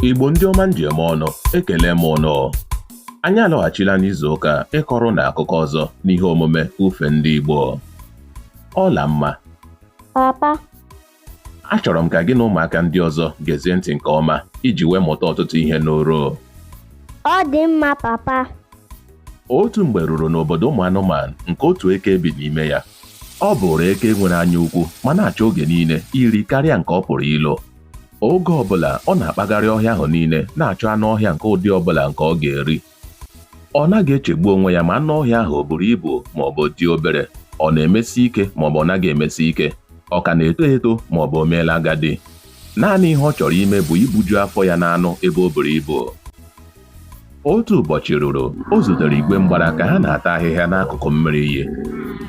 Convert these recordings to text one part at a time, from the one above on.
Igbo ndị ọma njem ọnụ ekele m ụnụ. Anyị alọghachila n'izu ụka ịkọrọ na akụkọ ọzọ n'ihe omume ufe ndị Igbo. Ọla mma. Papa. Achọrọ m ka gị na ụmụaka ndị ọzọ gezie ntị nke ọma iji wee mụta ọtụtụ ihe n'oro. Ọ dị mma, papa. Otu mgbe ruru n'obodo ụmụ anụmanụ nke otu eke bi n'ime ya. Ọ bụrụ eke nwere anya ukwu ma na-achọ oge niile iri karịa nke ọ pụrụ ilo. Oge ọbụla ọ na-akpagharị ọhịa ahụ niile na-achọ anụ ọhịa nke ụdị ọbụla nke ọ ga-eri. Ọ naghị echegbu onwe ya ma anụ ọhịa ahụ o buru ibu ma ọ bụ dị obere, ọ na-emesi ike ma ọ bụ ọ naghị emesi ike, ọ ka na-eto eto ma ọ bụ o meela agadi. Naanị ihe ọ chọrọ ime bụ ibuju afọ ya n'anụ ebe o buru ibu. Otu ụbọchị ruru, o zutere igwe mgbara ka ha na-ata ahịhịa n'akụkụ mmiri iyi.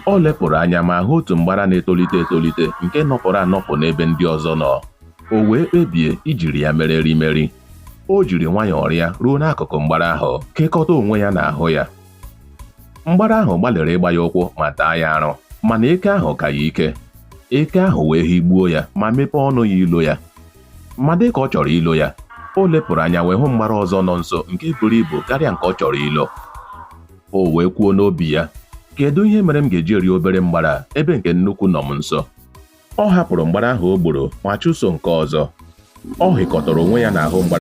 O lepụrụ anya ma hụ otu mgbara na-etolite etolite nke nọpụrụ anọpụ n'ebe ndị ọzọ nọ. O wee kpebie ijiri ya mere erimeri. O jiri nwayọọ rịa ruo n'akụkụ mgbara ahụ kekọta onwe ya n'ahụ ya. Mgbara ahụ gbalịrị ịgba ya ụkwụ ma taa ya arụ, mana eke ahụ ka ya ike. Eke ahụ wee higbuo ya ma mepee ọnụ ya ilo ya. Ma dịka ọ chọrọ ilo ya, o lepụrụ anya wee hụ mgbara ọzọ nọ nso nke buru ibu karịa nke ọ chọrọ ilo. O wee kwuo n'obi ya, kedu ihe mere m ga-eji rie obere mgbara ebe nke nnukwu nọ m nso? Ọ hapụrụ mgbara ahụ o gburu ma chụso nke ọzọ. Ọ hịkọtara onwe ya n'ahụ mgbara